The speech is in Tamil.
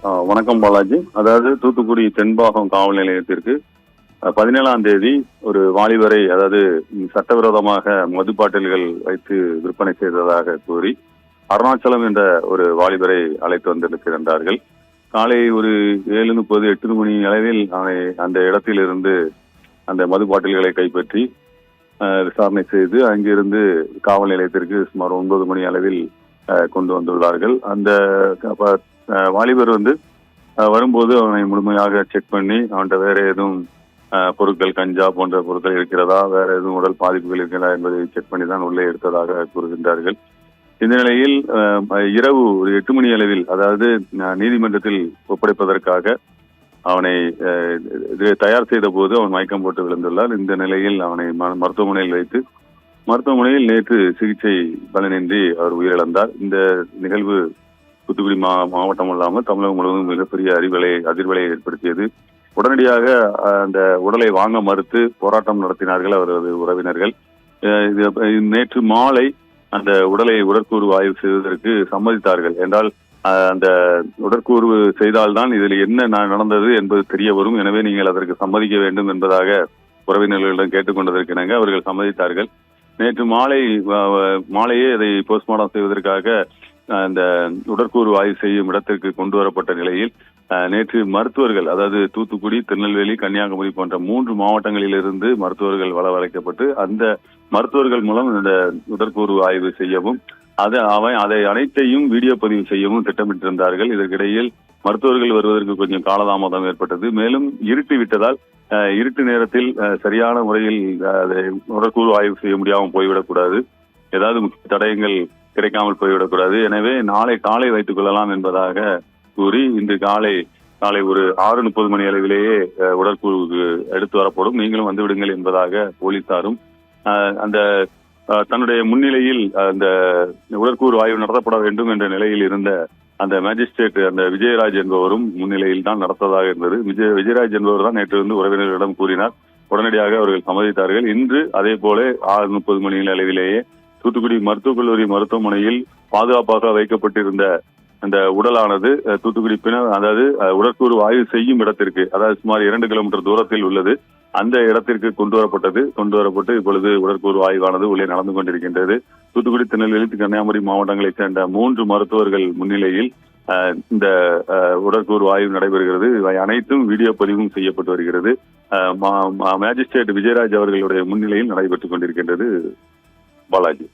வணக்கம் பாலாஜி. அதாவது தூத்துக்குடி தென்பாகம் காவல் நிலையத்திற்கு 17ஆம் தேதி ஒரு வாலிபரை, அதாவது சட்டவிரோதமாக மது பாட்டில்கள் வைத்து விற்பனை செய்ததாக கூறி அருணாச்சலம் என்ற ஒரு வாலிபரை அழைத்து வந்திருக்கிறார்கள். காலை ஒரு 7:30 8 மணி அளவில் அவனை அந்த இடத்திலிருந்து அந்த மது பாட்டில்களை கைப்பற்றி விசாரணை செய்து அங்கிருந்து காவல் நிலையத்திற்கு சுமார் 9 மணி அளவில் கொண்டு வந்துள்ளார்கள். அந்த வாலிபர் வரும்போது அவனை முழுமையாக செக் பண்ணி அவன்கிட்ட வேற எதுவும் பொருட்கள், கஞ்சா போன்ற பொருட்கள் இருக்கிறதா, வேற எதுவும் உடல் பாதிப்புகள் இருக்கிறதா என்பதை செக் பண்ணி தான் உள்ளே எடுத்ததாக கூறுகின்றார்கள். இந்த நிலையில் இரவு ஒரு 8 மணி அளவில், அதாவது நீதிமன்றத்தில் ஒப்படைப்பதற்காக அவனை தயார் செய்த போது அவன் மயக்கம் போட்டு விழுந்துள்ளார். இந்த நிலையில் அவனை மருத்துவமனையில் வைத்து மருத்துவமனையில் நேற்று சிகிச்சை பலனின்றி அவர் உயிரிழந்தார். இந்த நிகழ்வு தூத்துக்குடி மாவட்டம் இல்லாமல் தமிழகம் முழுவதும் மிகப்பெரிய அதிர்வலை ஏற்படுத்தியது. உடனடியாக அந்த உடலை வாங்க மறுத்து போராட்டம் நடத்தினார்கள் அவரது உறவினர்கள். நேற்று மாலை அந்த உடற்கூறு ஆய்வு செய்வதற்கு சம்மதித்தார்கள். என்றால் அந்த உடற்கூறு செய்தால்தான் இதில் என்ன நடந்தது என்பது தெரிய வரும், எனவே நீங்கள் அதற்கு சம்மதிக்க வேண்டும் என்பதாக உறவினர்களிடம் கேட்டுக்கொண்டதற்கிணங்க அவர்கள் சம்மதித்தார்கள். நேற்று மாலையே அதை போஸ்ட்மார்ட்டம் செய்வதற்காக அந்த உடற்கூறு ஆய்வு செய்யும் இடத்திற்கு கொண்டு வரப்பட்ட நிலையில் நேற்று மருத்துவர்கள், அதாவது தூத்துக்குடி, திருநெல்வேலி, கன்னியாகுமரி போன்ற 3 மாவட்டங்களிலிருந்து மருத்துவர்கள் வரவழைக்கப்பட்டு அந்த மருத்துவர்கள் மூலம் இந்த உடற்கூறு ஆய்வு செய்யவும் அதை அனைத்தையும் வீடியோ பதிவு செய்யவும் திட்டமிட்டிருந்தார்கள். இதற்கிடையில் மருத்துவர்கள் வருவதற்கு கொஞ்சம் காலதாமதம் ஏற்பட்டது. மேலும் இருட்டு விட்டதால் இருட்டு நேரத்தில் சரியான முறையில் அதை உடற்கூறு ஆய்வு செய்ய முடியாமல் போய்விடக்கூடாது, ஏதாவது முக்கிய தடயங்கள் கிடைக்காமல் போய்விடக்கூடாது, எனவே நாளை காலை வைத்துக் கொள்ளலாம் என்பதாக கூறி இன்று காலை ஒரு 6:30 மணி அளவிலேயே உடற்கூறு எடுத்து வரப்படும், நீங்களும் வந்துவிடுங்கள் என்பதாக போலீசாரும் அந்த தன்னுடைய முன்னிலையில் அந்த உடற்கூறு ஆய்வு நடத்தப்பட வேண்டும் என்ற நிலையில் இருந்த அந்த மேஜிஸ்ட்ரேட் அந்த விஜயராஜ் என்பவரும் முன்னிலையில் தான் நடத்ததாக இருந்தது. விஜயராஜ் என்பவர் தான் நேற்று உறவினர்களிடம் கூறினார். உடனடியாக அவர்கள் சம்மதித்தார்கள். இன்று அதே போல 6:30 மணி அளவிலேயே தூத்துக்குடி மருத்துவக் கல்லூரி மருத்துவமனையில் பாதுகாப்பாக வைக்கப்பட்டிருந்த அந்த உடலானது தூத்துக்குடி அதாவது உடற்கூறு ஆய்வு செய்யும் இடத்திற்கு, அதாவது சுமார் 2 கிலோமீட்டர் தூரத்தில் உள்ளது, அந்த இடத்திற்கு கொண்டு வரப்பட்டு இப்பொழுது உடற்கூறு ஆய்வானது உள்ளே நடந்து கொண்டிருக்கின்றது. தூத்துக்குடி, திருநெல்வேலி, கன்னியாகுமரி மாவட்டங்களைச் சேர்ந்த 3 மருத்துவர்கள் முன்னிலையில் இந்த உடற்கூறு ஆய்வு நடைபெறுகிறது. இவை அனைத்தும் வீடியோ பதிவும் செய்யப்பட்டு வருகிறது. மேஜிஸ்ட்ரேட் விஜயராஜ் அவர்களுடைய முன்னிலையில் நடைபெற்றுக் கொண்டிருக்கின்றது. பாலாஜி.